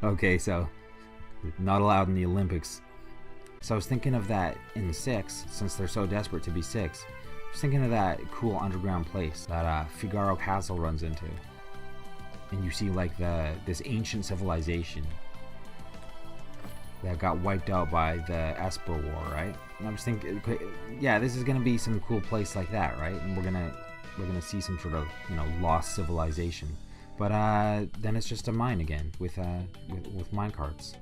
Okay, so not allowed in the Olympics. So I was thinking of that in 6, since they're so desperate to be 6. I was thinking of that cool underground place that Figaro Castle runs into. And you see like this ancient civilization that got wiped out by the Esper War, right? And I was thinking, yeah, this is gonna be some cool place like that, right? And we're gonna see some sort of, you know, lost civilization. But then it's just a mine again with mine carts.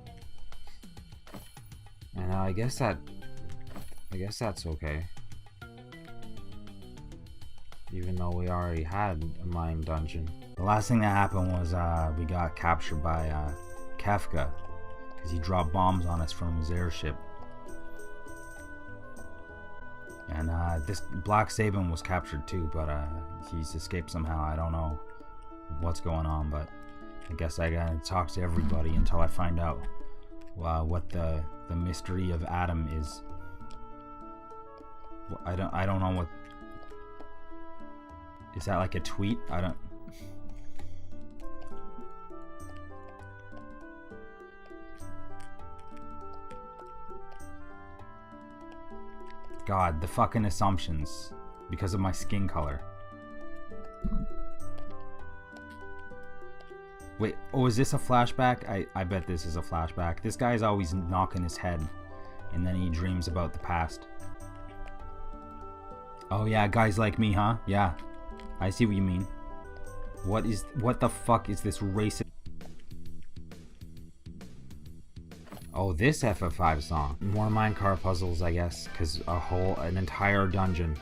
And I guess that's okay. Even though we already had a mine dungeon. The last thing that happened was we got captured by Kafka, because he dropped bombs on us from his airship. And this Black Sabin was captured too, but he's escaped somehow. I don't know what's going on, but I guess I gotta talk to everybody until I find out what the mystery of Adam is. I don't know what. Is that like a tweet? I don't. God, the fucking assumptions because of my skin color. Wait, oh, is this a flashback? I bet this is a flashback. This guy's always knocking his head and then he dreams about the past. Oh yeah, guys like me, huh? Yeah, I see what you mean. What the fuck is this racist? Oh, this FF5 song. More minecart puzzles, I guess, because an entire dungeon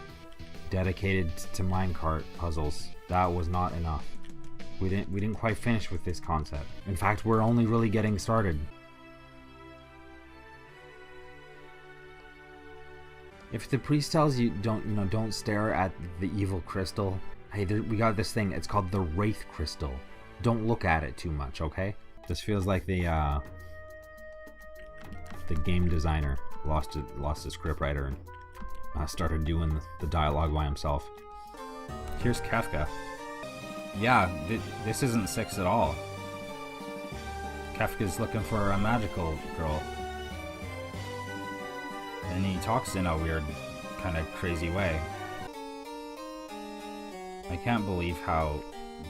dedicated to minecart puzzles. That was not enough. We didn't quite finish with this concept. In fact, we're only really getting started. If the priest tells you don't stare at the evil crystal, hey, we got this thing. It's called the Wraith Crystal. Don't look at it too much, okay? This feels like the game designer lost his scriptwriter and started doing the dialogue by himself. Here's Kafka. Yeah, this isn't 6 at all. Kafka's looking for a magical girl. And he talks in a weird, kind of crazy way. I can't believe how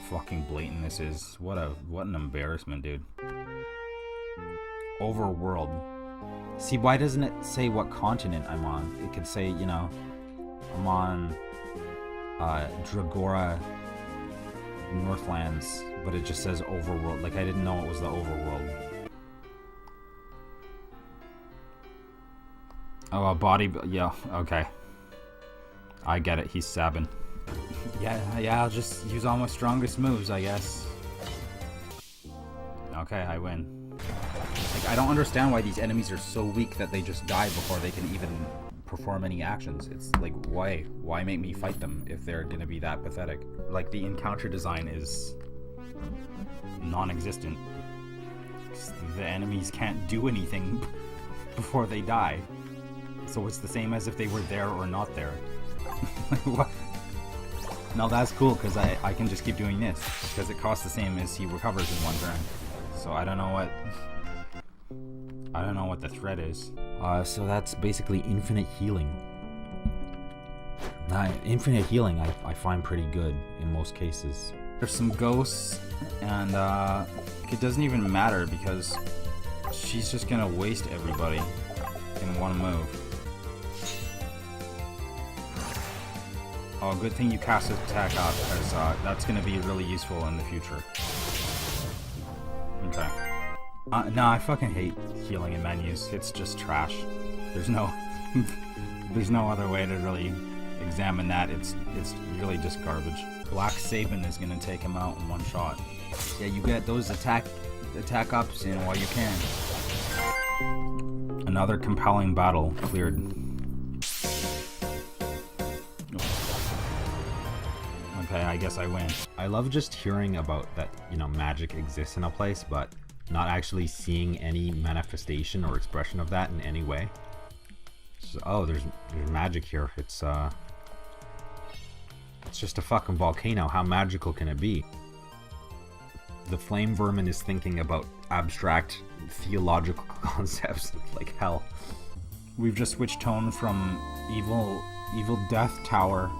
fucking blatant this is. What an embarrassment, dude. Overworld. See, why doesn't it say what continent I'm on? It could say, you know, I'm on Dragora Northlands, but it just says Overworld. Like, I didn't know it was the Overworld. Oh, a body... Yeah, okay. I get it, he's Sabin. Yeah, I'll just use all my strongest moves, I guess. Okay, I win. Like, I don't understand why these enemies are so weak that they just die before they can even perform any actions. It's like, why? Why make me fight them if they're gonna be that pathetic? Like, the encounter design is non-existent. The enemies can't do anything before they die. So it's the same as if they were there or not there. What? No, that's cool, because I can just keep doing this, because it costs the same as he recovers in one turn. So I don't know what the threat is. So that's basically infinite healing. Infinite healing I find pretty good in most cases. There's some ghosts, and it doesn't even matter because she's just gonna waste everybody in one move. Oh, good thing you cast this attack out, because that's gonna be really useful in the future. Okay. No, I fucking hate healing in menus. It's just trash. There's no other way to really examine that. It's really just garbage. Black Sabin is gonna take him out in one shot. Yeah, you get those attack ups in while you can. Another compelling battle cleared. Okay, I guess I win. I love just hearing about that, magic exists in a place, but not actually seeing any manifestation or expression of that in any way. So, oh, there's magic here. It's just a fucking volcano. How magical can it be? The flame vermin is thinking about abstract theological concepts like hell. We've just switched tone from evil death tower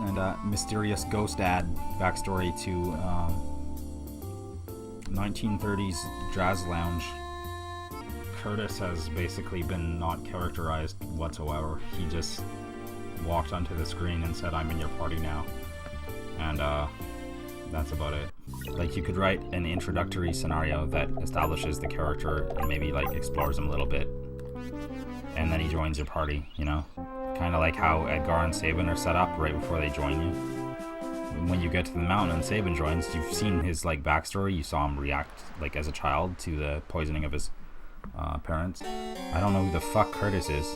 and mysterious ghost dad backstory to 1930s jazz lounge. Curtis has basically been not characterized whatsoever. He just walked onto the screen and said, "I'm in your party now," and that's about it. Like, you could write an introductory scenario that establishes the character and maybe like explores him a little bit, and then he joins your party, you know? Kind of like how Edgar and Sabin are set up right before they join you. When you get to the mountain and Sabin joins, you've seen his like backstory. You saw him react like as a child to the poisoning of his parents. I don't know who the fuck Curtis is.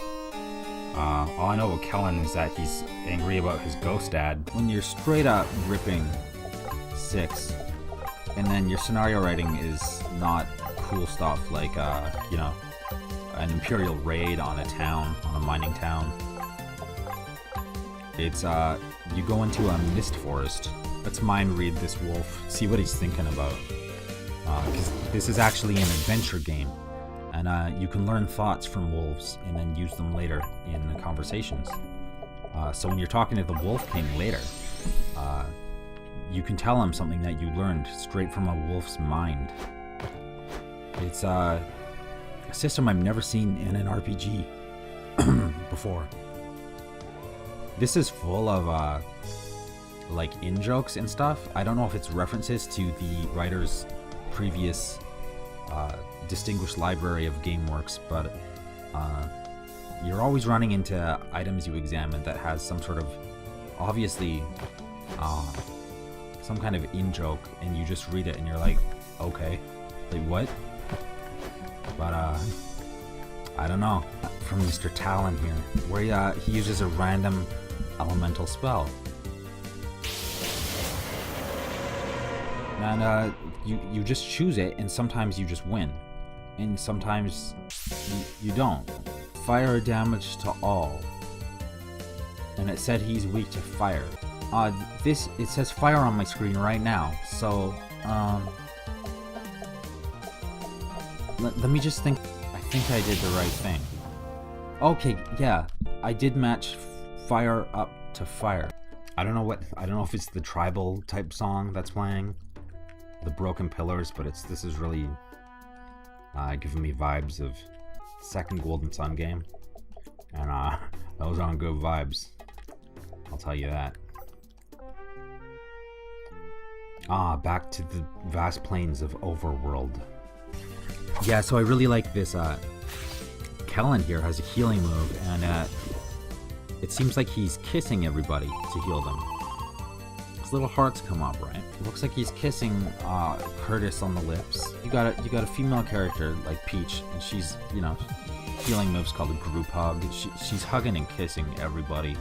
All I know about Kellen is that he's angry about his ghost dad. When you're straight up ripping 6, and then your scenario writing is not cool stuff like, you know, an Imperial raid on a town, on a mining town. It's, you go into a mist forest. Let's mind read this wolf, see what he's thinking about. Because this is actually an adventure game. And you can learn thoughts from wolves and then use them later in the conversations. So when you're talking to the Wolf King later, you can tell him something that you learned straight from a wolf's mind. It's a system I've never seen in an RPG before. This is full of like in-jokes and stuff. I don't know if it's references to the writer's previous distinguished library of game works, but you're always running into items you examine that has some sort of, obviously, some kind of in-joke, and you just read it and you're like, okay, like what? But I don't know. From Mr. Talon here, where he uses a random elemental spell. And you just choose it, and sometimes you just win. And sometimes you don't. Fire damage to all. And it said he's weak to fire. It says fire on my screen right now, so, let me just think. I think I did the right thing. Okay, yeah, I did match fire up to fire. I don't know if it's the tribal type song that's playing, the Broken Pillars, but this is really giving me vibes of second Golden Sun game, and those aren't good vibes, I'll tell you that. Back to the vast plains of Overworld. Yeah, so I really like this. Kellen here has a healing move, and it seems like he's kissing everybody to heal them. His little hearts come up, right? It looks like he's kissing Curtis on the lips. You got a female character like Peach, and she's, you know, healing moves called a group hug. She's hugging and kissing everybody.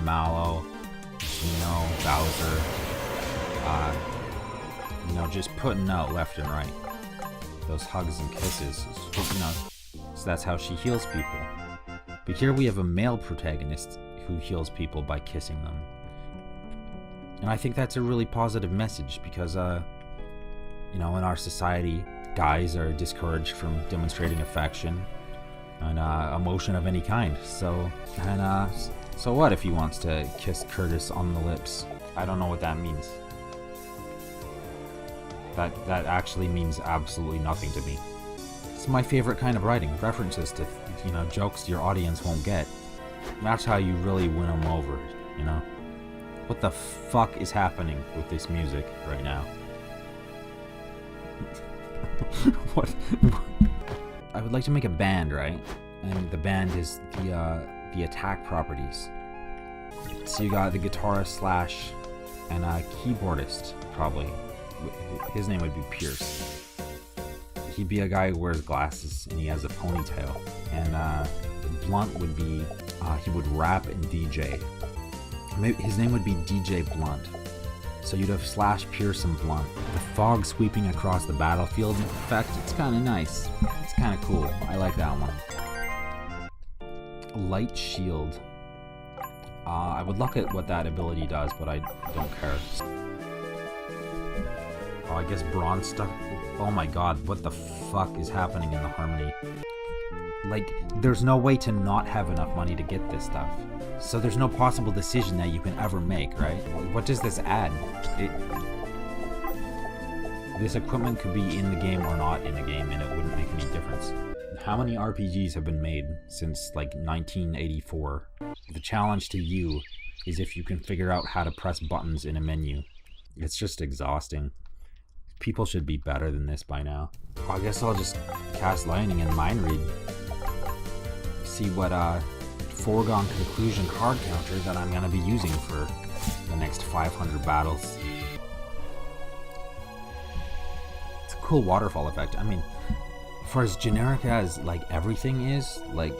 Mallow, Gino, Bowser, you know, just putting out left and right those hugs and kisses, you know, so that's how she heals people. But here we have a male protagonist who heals people by kissing them. And I think that's a really positive message because, you know, in our society, guys are discouraged from demonstrating affection and emotion of any kind. So what if he wants to kiss Curtis on the lips? I don't know what that means. That actually means absolutely nothing to me. It's my favorite kind of writing, references to, you know, jokes your audience won't get. That's how you really win them over, you know? What the fuck is happening with this music right now? What? I would like to make a band, right? And the band is the attack properties. So you got the guitarist slash and a keyboardist, probably. His name would be Pierce. He'd be a guy who wears glasses and he has a ponytail. And Blunt would be, he would rap and DJ. Maybe his name would be DJ Blunt. So you'd have Slash, Pierce, and Blunt. The fog sweeping across the battlefield effect, it's kind of nice. It's kind of cool. I like that one. Light Shield. I would look at what that ability does, but I don't care. I guess bronze stuff. Oh my god, what the fuck is happening in the Harmony? Like, there's no way to not have enough money to get this stuff. So there's no possible decision that you can ever make, right? What does this add? This equipment could be in the game or not in the game, and it wouldn't make any difference. How many RPGs have been made since, like, 1984? The challenge to you is if you can figure out how to press buttons in a menu. It's just exhausting. People should be better than this by now. I guess I'll just cast Lightning and Mind Read. See what foregone conclusion card counter that I'm gonna be using for the next 500 battles. It's a cool waterfall effect. I mean, for as generic as like everything is, like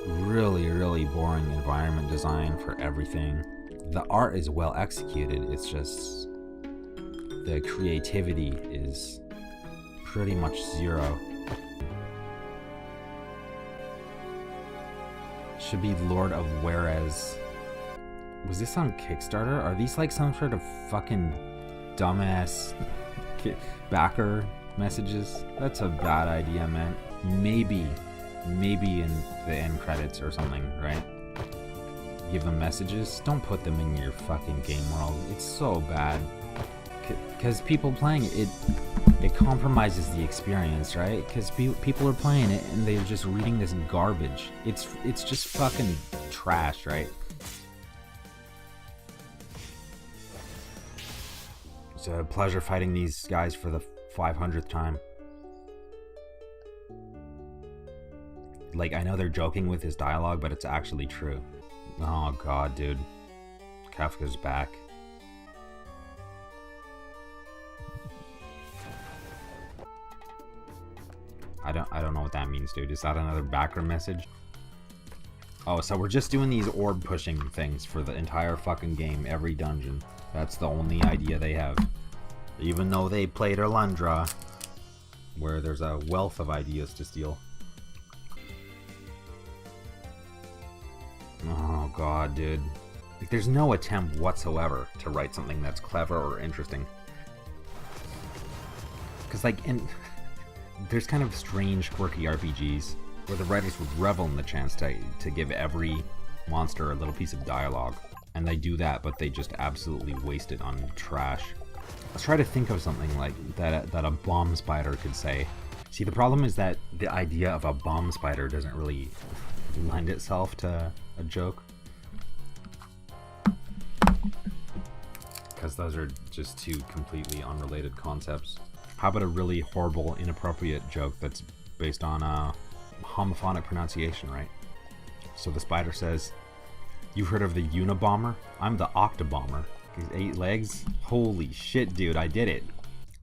really, really boring environment design for everything. The art is well executed, it's just the creativity is pretty much zero. Should be Lord of Whereas. Was this on Kickstarter? Are these like some sort of fucking dumbass backer messages? That's a bad idea, man. Maybe in the end credits or something, right? Give them messages. Don't put them in your fucking game world. It's so bad. Because people playing it compromises the experience, right? Because people are playing it and they're just reading this garbage. It's just fucking trash, right? It's a pleasure fighting these guys for the 500th time. Like, I know they're joking with his dialogue, but it's actually true. Oh god, dude. Kafka's back. I don't know what that means, dude. Is that another backer message? Oh, so we're just doing these orb pushing things for the entire fucking game, every dungeon. That's the only idea they have. Even though they played Erlundra, where there's a wealth of ideas to steal. Oh god, dude. Like, there's no attempt whatsoever to write something that's clever or interesting. Because, like, there's kind of strange, quirky RPGs where the writers would revel in the chance to give every monster a little piece of dialogue. And they do that, but they just absolutely waste it on trash. Let's try to think of something like that a bomb spider could say. See, the problem is that the idea of a bomb spider doesn't really lend itself to a joke. Because those are just two completely unrelated concepts. How about a really horrible, inappropriate joke that's based on homophonic pronunciation, right? So the spider says, "You've heard of the Unabomber? I'm the Octobomber." These 8 legs? Holy shit, dude, I did it.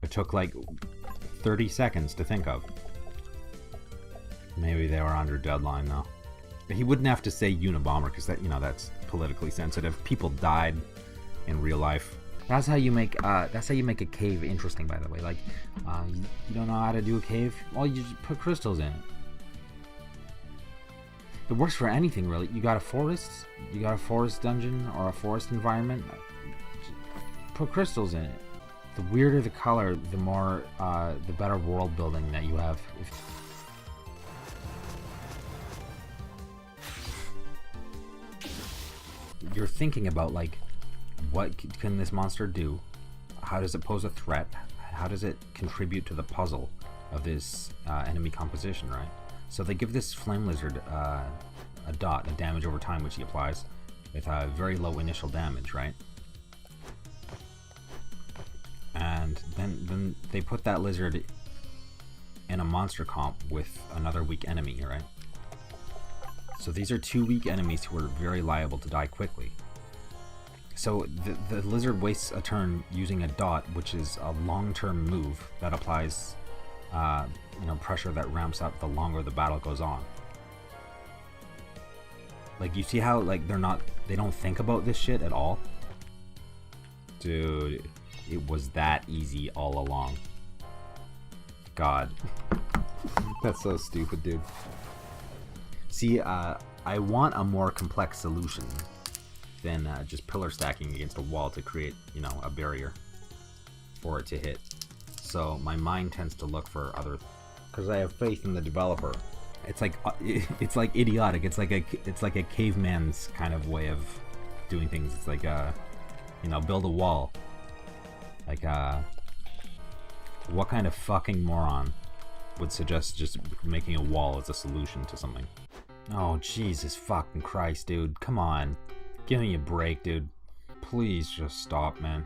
It took like 30 seconds to think of. Maybe they were under deadline though. He wouldn't have to say Unabomber because that, that's politically sensitive. People died in real life. That's how you make a cave interesting, by the way. Like, you don't know how to do a cave? Well, you just put crystals in it. It works for anything, really. You got a forest dungeon or a forest environment, put crystals in it. The weirder the color, the more, the better world building that you have. You're thinking about, like, what can this monster do? How does it pose a threat? How does it contribute to the puzzle of this enemy composition, right? So they give this flame lizard a dot, a damage over time, which he applies with very low initial damage, right? And then they put that lizard in a monster comp with another weak enemy, right? So these are 2 weak enemies who are very liable to die quickly. So the lizard wastes a turn using a dot, which is a long-term move that applies, pressure that ramps up the longer the battle goes on. Like, you see how, like, they don't think about this shit at all? Dude, it was that easy all along. God. That's so stupid, dude. See, I want a more complex solution than just pillar stacking against a wall to create, a barrier. for it to hit. So my mind tends to look for other, because I have faith in the developer. It's like idiotic. It's like a caveman's kind of way of doing things. It's like build a wall. Like what kind of fucking moron would suggest just making a wall as a solution to something? Oh, Jesus fucking Christ, dude. Come on. Give me a break, dude. Please just stop, man.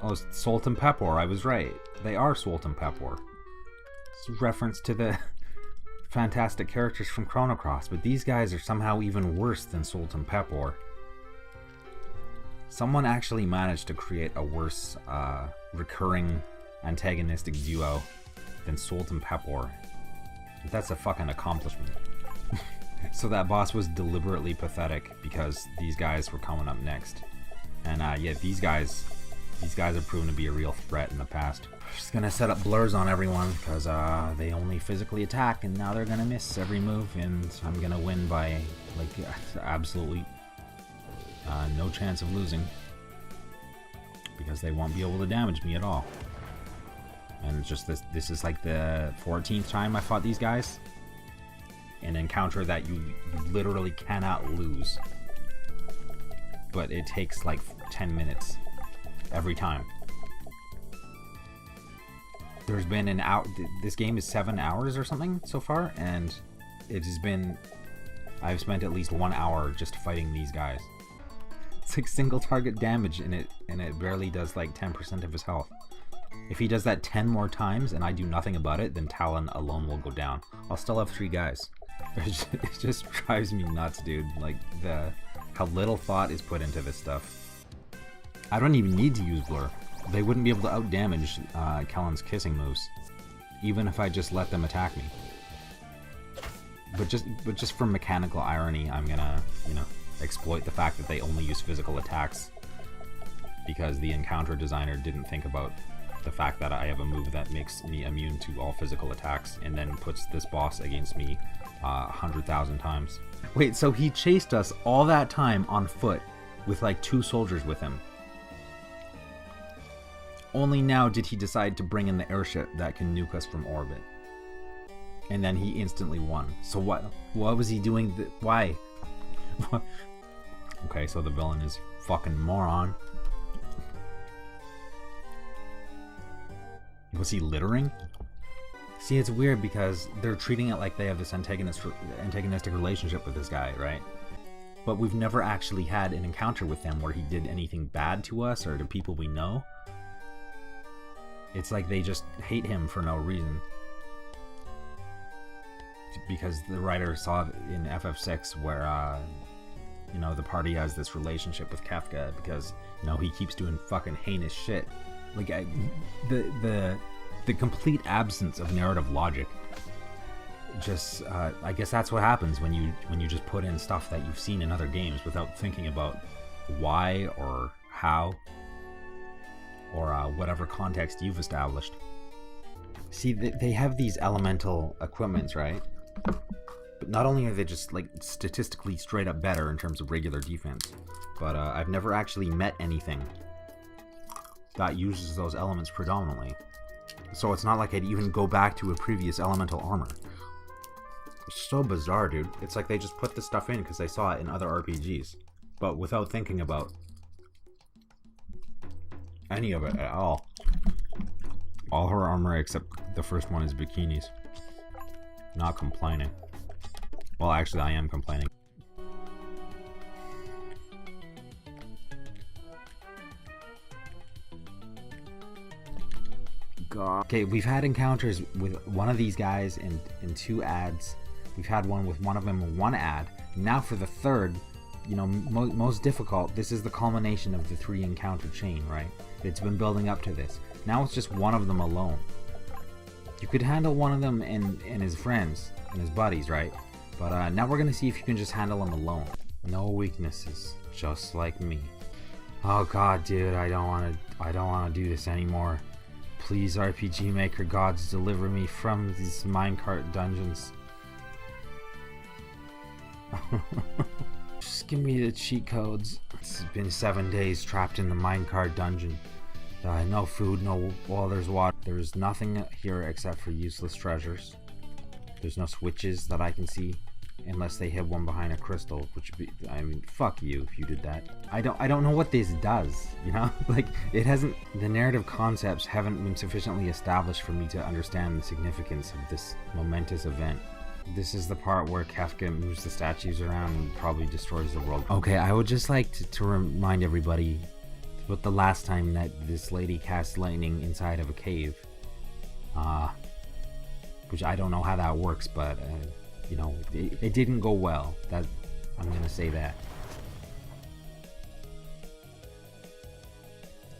Oh, Salt and Pepper. I was right. They are Salt and Pepper. It's a reference to the fantastic characters from Chrono Cross, but these guys are somehow even worse than Salt and Pepper. Someone actually managed to create a worse recurring antagonistic duo than Salt and Pepper. That's a fucking accomplishment. So that boss was deliberately pathetic because these guys were coming up next. And yeah, these guys have proven to be a real threat in the past. Just gonna set up blurs on everyone because they only physically attack, and now they're gonna miss every move, and I'm gonna win by like absolutely no chance of losing because they won't be able to damage me at all. And it's just this is like the 14th time I fought these guys. An encounter that you literally cannot lose. But it takes like 10 minutes every time. There's been an hour. This game is 7 hours or something so far, and it has been. I've spent at least 1 hour just fighting these guys. It's like single target damage in it, and it barely does like 10% of his health. If he does that 10 more times and I do nothing about it, then Talon alone will go down. I'll still have 3 guys. It just drives me nuts, dude. Like how little thought is put into this stuff. I don't even need to use Blur. They wouldn't be able to outdamage Kellen's kissing moves, even if I just let them attack me. But just for mechanical irony, I'm gonna, exploit the fact that they only use physical attacks because the encounter designer didn't think about the fact that I have a move that makes me immune to all physical attacks and then puts this boss against me 100,000 times. Wait, so he chased us all that time on foot with like 2 soldiers with him. Only now did he decide to bring in the airship that can nuke us from orbit. And then he instantly won. So what was he doing? Why? Okay, so the villain is fucking moron. Was he littering? See, it's weird because they're treating it like they have this antagonistic relationship with this guy, right? But we've never actually had an encounter with him where he did anything bad to us or to people we know. It's like they just hate him for no reason. Because the writer saw in FF6 where, the party has this relationship with Kefka because, he keeps doing fucking heinous shit. Like, the complete absence of narrative logic. Just, I guess that's what happens when you just put in stuff that you've seen in other games without thinking about why or how or whatever context you've established. See, they have these elemental equipments, right? But not only are they just like statistically straight up better in terms of regular defense, but I've never actually met anything that uses those elements predominantly. So it's not like I'd even go back to a previous elemental armor. It's so bizarre, dude. It's like they just put this stuff in because they saw it in other RPGs, but without thinking about any of it at all. All her armor except the first one is bikinis. Not complaining. Well, actually, I am complaining. God. Okay, we've had encounters with one of these guys in 2 ads. We've had one with one of them in 1 ad. Now for the third, most difficult, this is the culmination of the 3 encounter chain, right? It's been building up to this. Now it's just one of them alone. You could handle one of them and his friends and his buddies, right? But now we're gonna see if you can just handle him alone. No weaknesses, just like me. Oh god, dude, I don't wanna do this anymore. Please, RPG Maker gods, deliver me from these minecart dungeons. Just give me the cheat codes. It's been 7 days trapped in the minecart dungeon. No food, well, there's water. There's nothing here except for useless treasures. There's no switches that I can see, unless they hid one behind a crystal, which would be, I mean, fuck you if you did that. I don't know what this does, you know? Like, it hasn't, the narrative concepts haven't been sufficiently established for me to understand the significance of this momentous event. This is the part where Kefka moves the statues around and probably destroys the world. Okay, I would just like to remind everybody about the last time that this lady cast lightning inside of a cave. Which I don't know how that works, but, you know, it didn't go well. That, I'm gonna say that.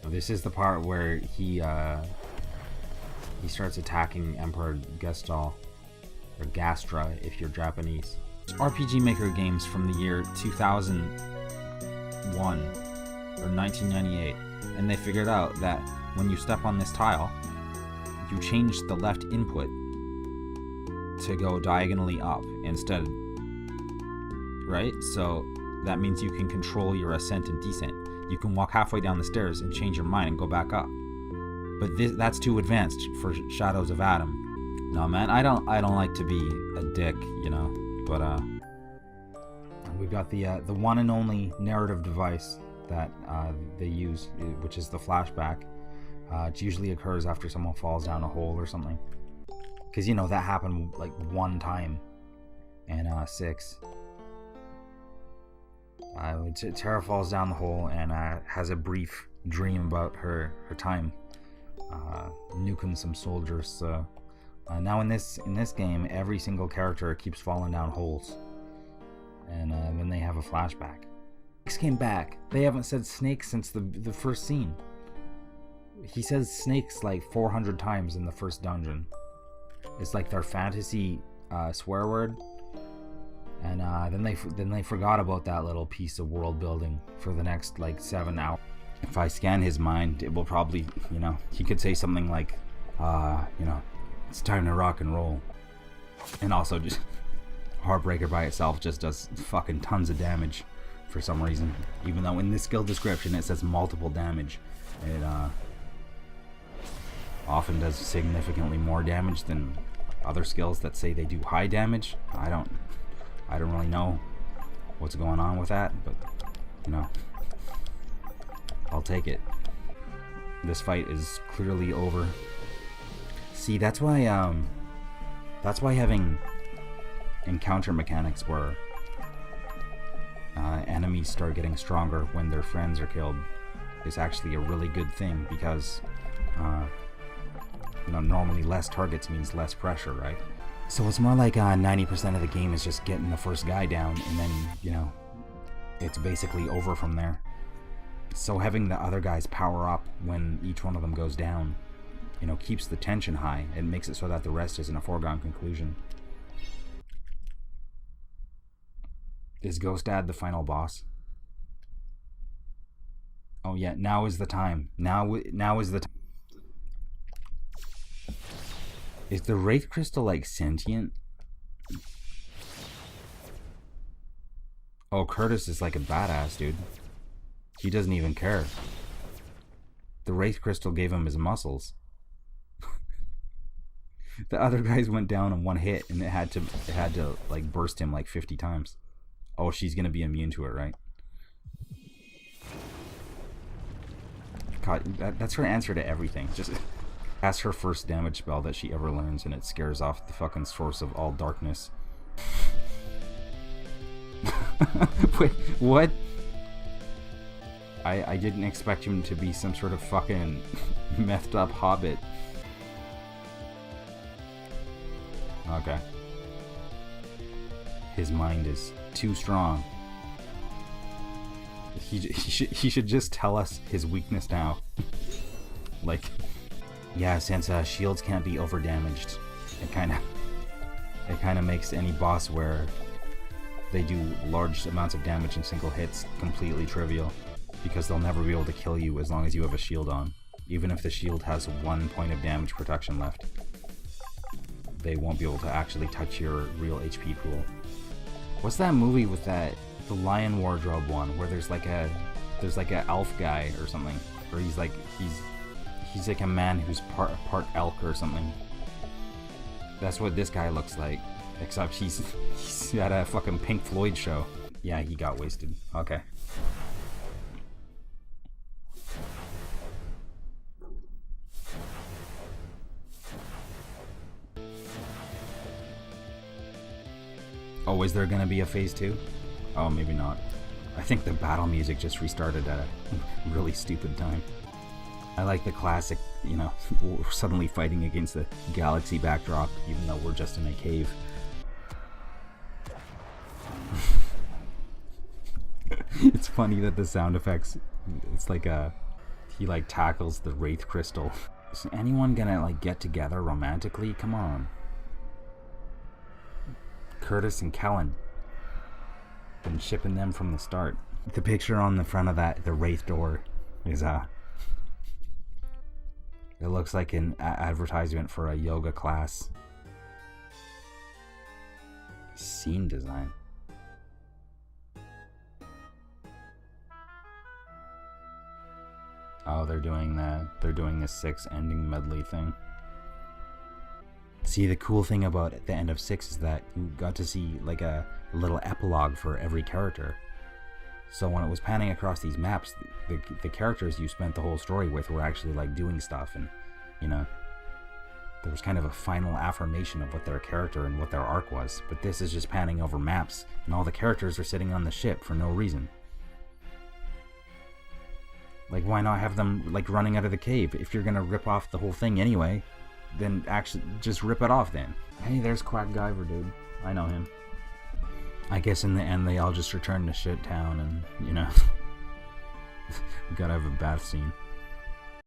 This is the part where he starts attacking Emperor Gestal, or Gastra if you're Japanese. RPG Maker games from the year 2001 or 1998, and they figured out that when you step on this tile, you change the left input to go diagonally up instead, right? So that means you can control your ascent and descent. You can walk halfway down the stairs and change your mind and go back up. But that's too advanced for Shadows of Adam. No, man, I don't like to be a dick, you know. But we've got the one and only narrative device that they use, which is the flashback. It usually occurs after someone falls down a hole or something. Because, you know, that happened like one time in 6. Terra falls down the hole and has a brief dream about her time nuking some soldiers. So now in this game, every single character keeps falling down holes, and then they have a flashback. Snakes came back. They haven't said snakes since the first scene. He says snakes like 400 times in the first dungeon. It's like their fantasy swear word, and then they forgot about that little piece of world building for the next like 7 hours. If I scan his mind, it will probably, you know, he could say something like, you know, it's time to rock and roll, and also just Heartbreaker by itself just does fucking tons of damage for some reason, even though in the skill description it says multiple damage. It often does significantly more damage than other skills that say they do high damage. I don't really know what's going on with that, but you know, I'll take it. This fight is clearly over. See, that's why having encounter mechanics where enemies start getting stronger when their friends are killed is actually a really good thing, because you know, normally less targets means less pressure, right? So it's more like 90% of the game is just getting the first guy down, and then, you know, it's basically over from there. So having the other guys power up when each one of them goes down, you know, keeps the tension high and makes it so that the rest isn't a foregone conclusion. Is Ghost Dad the final boss? Oh yeah, now is the time. Now is the time. Is the Wraith Crystal like sentient? Oh, Curtis is like a badass, dude. He doesn't even care. The Wraith Crystal gave him his muscles. The other guys went down in one hit, and it had to like burst him like 50 times. Oh, she's gonna be immune to it, right? God, that's her answer to everything. Just that's her first damage spell that she ever learns, and it scares off the fucking source of all darkness. Wait, what? I didn't expect him to be some sort of fucking methed up hobbit. Okay. His mind is too strong. He should just tell us his weakness now. Like, yeah, since shields can't be over damaged, it kind of makes any boss where they do large amounts of damage in single hits completely trivial, because they'll never be able to kill you as long as you have a shield on. Even if the shield has 1 point of damage protection left, they won't be able to actually touch your real HP pool. What's that movie with the Lion Wardrobe one, where there's like a elf guy or something, or he's He's like a man who's part elk or something. That's what this guy looks like. Except he's at a fucking Pink Floyd show. Yeah, he got wasted. Okay. Oh, is there gonna be a phase 2? Oh, maybe not. I think the battle music just restarted at a really stupid time. I like the classic, you know, we're suddenly fighting against the galaxy backdrop, even though we're just in a cave. It's funny that the sound effects, it's like he like tackles the Wraith Crystal. Is anyone gonna like get together romantically? Come on. Curtis and Kellen. Been shipping them from the start. The picture on the front of the Wraith door is it looks like an advertisement for a yoga class. Scene design. Oh, they're doing the 6 ending medley thing. See, the cool thing about the end of 6 is that you got to see like a little epilogue for every character. So when it was panning across these maps, the characters you spent the whole story with were actually like doing stuff, and you know, there was kind of a final affirmation of what their character and what their arc was. But this is just panning over maps, and all the characters are sitting on the ship for no reason. Like, why not have them like running out of the cave? If you're gonna rip off the whole thing anyway, then actually just rip it off then. Hey, there's Quack Guyver, dude. I know him. I guess in the end they all just return to Shit Town, and you know, we gotta have a bath scene.